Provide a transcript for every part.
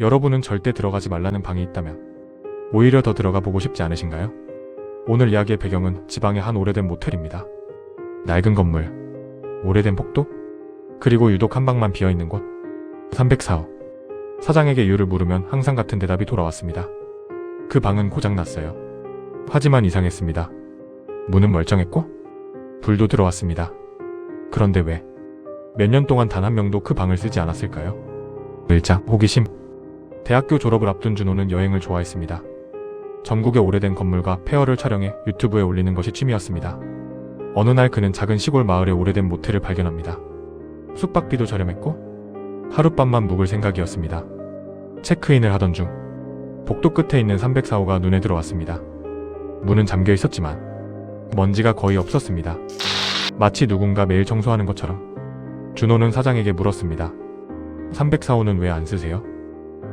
여러분은 절대 들어가지 말라는 방이 있다면 오히려 더 들어가 보고 싶지 않으신가요? 오늘 이야기의 배경은 지방의 한 오래된 모텔입니다. 낡은 건물, 오래된 복도, 그리고 유독 한 방만 비어있는 곳. 304호. 사장에게 이유를 물으면 항상 같은 대답이 돌아왔습니다. 그 방은 고장났어요. 하지만 이상했습니다. 문은 멀쩡했고 불도 들어왔습니다. 그런데 왜 몇 년 동안 단 한 명도 그 방을 쓰지 않았을까요? 밀착, 호기심. 대학교 졸업을 앞둔 준호는 여행을 좋아했습니다. 전국의 오래된 건물과 폐허를 촬영해 유튜브에 올리는 것이 취미였습니다. 어느 날 그는 작은 시골 마을의 오래된 모텔을 발견합니다. 숙박비도 저렴했고 하룻밤만 묵을 생각이었습니다. 체크인을 하던 중 복도 끝에 있는 304호가 눈에 들어왔습니다. 문은 잠겨 있었지만 먼지가 거의 없었습니다. 마치 누군가 매일 청소하는 것처럼. 준호는 사장에게 물었습니다. 304호는 왜 안 쓰세요?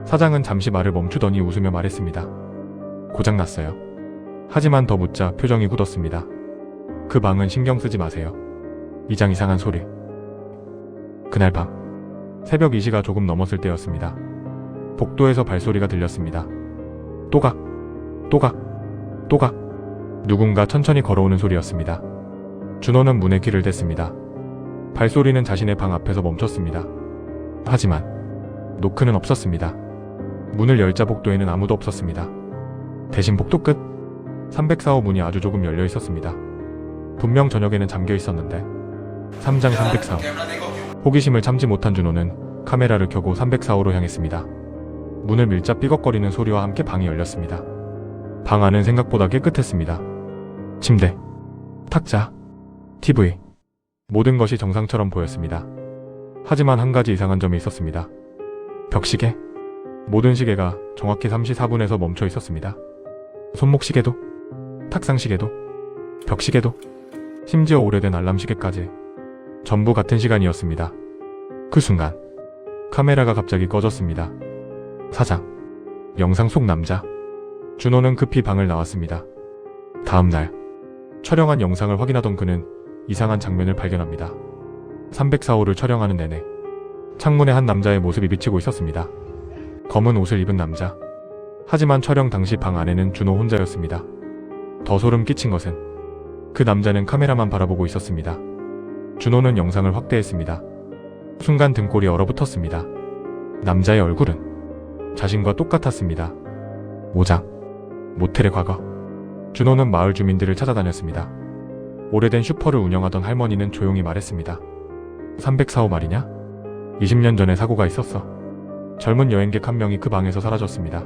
사장은 잠시 말을 멈추더니 웃으며 말했습니다. 고장났어요. 하지만 더 묻자 표정이 굳었습니다. 그 방은 신경 쓰지 마세요. 이상한 소리. 그날 밤 새벽 2시가 조금 넘었을 때였습니다. 복도에서 발소리가 들렸습니다. 또각, 또각, 또각. 누군가 천천히 걸어오는 소리였습니다. 준호는 문에 귀를 댔습니다. 발소리는 자신의 방 앞에서 멈췄습니다. 하지만 노크는 없었습니다. 문을 열자 복도에는 아무도 없었습니다. 대신 복도 끝 304호 문이 아주 조금 열려 있었습니다. 분명 저녁에는 잠겨 있었는데. 3장 304호. 호기심을 참지 못한 준호는 카메라를 켜고 304호로 향했습니다. 문을 밀자 삐걱거리는 소리와 함께 방이 열렸습니다. 방 안은 생각보다 깨끗했습니다. 침대, 탁자, TV, 모든 것이 정상처럼 보였습니다. 하지만 한 가지 이상한 점이 있었습니다. 벽시계. 모든 시계가 정확히 3시 4분에서 멈춰 있었습니다. 손목시계도, 탁상시계도, 벽시계도, 심지어 오래된 알람시계까지 전부 같은 시간이었습니다. 그 순간 카메라가 갑자기 꺼졌습니다. 사장, 영상 속 남자. 준호는 급히 방을 나왔습니다. 다음날 촬영한 영상을 확인하던 그는 이상한 장면을 발견합니다. 304호를 촬영하는 내내 창문에 한 남자의 모습이 비치고 있었습니다. 검은 옷을 입은 남자. 하지만 촬영 당시 방 안에는 준호 혼자였습니다. 더 소름 끼친 것은 그 남자는 카메라만 바라보고 있었습니다. 준호는 영상을 확대했습니다. 순간 등골이 얼어붙었습니다. 남자의 얼굴은 자신과 똑같았습니다. 5장. 모텔의 과거. 준호는 마을 주민들을 찾아다녔습니다. 오래된 슈퍼를 운영하던 할머니는 조용히 말했습니다. 304호 말이냐? 20년 전에 사고가 있었어. 젊은 여행객 한 명이 그 방에서 사라졌습니다.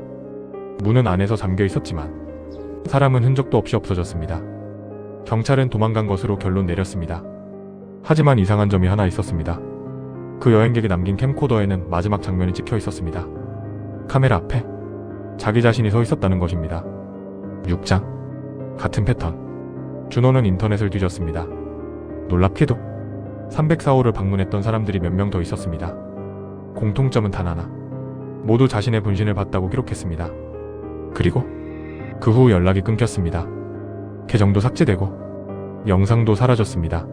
문은 안에서 잠겨 있었지만 사람은 흔적도 없이 없어졌습니다. 경찰은 도망간 것으로 결론 내렸습니다. 하지만 이상한 점이 하나 있었습니다. 그 여행객이 남긴 캠코더에는 마지막 장면이 찍혀 있었습니다. 카메라 앞에 자기 자신이 서 있었다는 것입니다. 6장. 같은 패턴. 준호는 인터넷을 뒤졌습니다. 놀랍게도 304호를 방문했던 사람들이 몇 명 더 있었습니다. 공통점은 단 하나. 모두 자신의 분신을 봤다고 기록했습니다. 그리고 그 후 연락이 끊겼습니다. 계정도 삭제되고 영상도 사라졌습니다.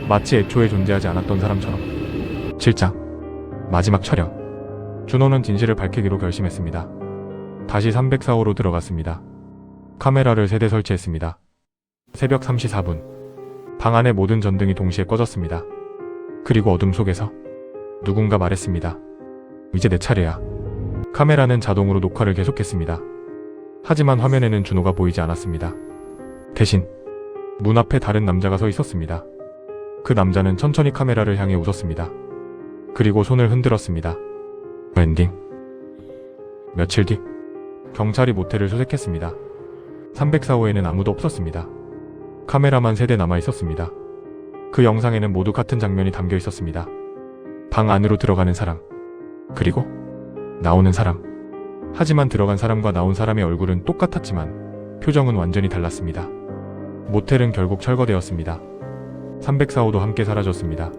마치 애초에 존재하지 않았던 사람처럼. 7장. 마지막 촬영. 준호는 진실을 밝히기로 결심했습니다. 다시 304호로 들어갔습니다. 카메라를 3대 설치했습니다. 새벽 3시 4분. 방 안의 모든 전등이 동시에 꺼졌습니다. 그리고 어둠 속에서 누군가 말했습니다. 이제 내 차례야. 카메라는 자동으로 녹화를 계속했습니다. 하지만 화면에는 준호가 보이지 않았습니다. 대신 문 앞에 다른 남자가 서 있었습니다. 그 남자는 천천히 카메라를 향해 웃었습니다. 그리고 손을 흔들었습니다. 엔딩. 며칠 뒤 경찰이 모텔을 수색했습니다. 304호에는 아무도 없었습니다. 카메라만 3대 남아 있었습니다. 그 영상에는 모두 같은 장면이 담겨 있었습니다. 방 안으로 들어가는 사람, 그리고 나오는 사람. 하지만 들어간 사람과 나온 사람의 얼굴은 똑같았지만 표정은 완전히 달랐습니다. 모텔은 결국 철거되었습니다. 304호도 함께 사라졌습니다.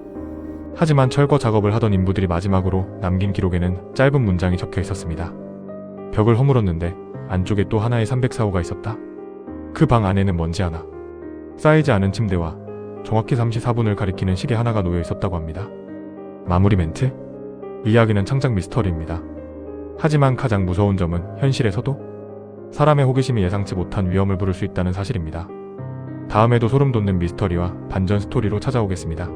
하지만 철거 작업을 하던 인부들이 마지막으로 남긴 기록에는 짧은 문장이 적혀 있었습니다. 벽을 허물었는데 안쪽에 또 하나의 304호가 있었다. 그 방 안에는 먼지 하나, 쌓이지 않은 침대와 정확히 3시 4분을 가리키는 시계 하나가 놓여 있었다고 합니다. 마무리 멘트? 이야기는 창작 미스터리입니다. 하지만 가장 무서운 점은 현실에서도 사람의 호기심이 예상치 못한 위험을 부를 수 있다는 사실입니다. 다음에도 소름 돋는 미스터리와 반전 스토리로 찾아오겠습니다.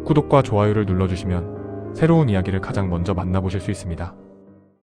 구독과 좋아요를 눌러주시면 새로운 이야기를 가장 먼저 만나보실 수 있습니다.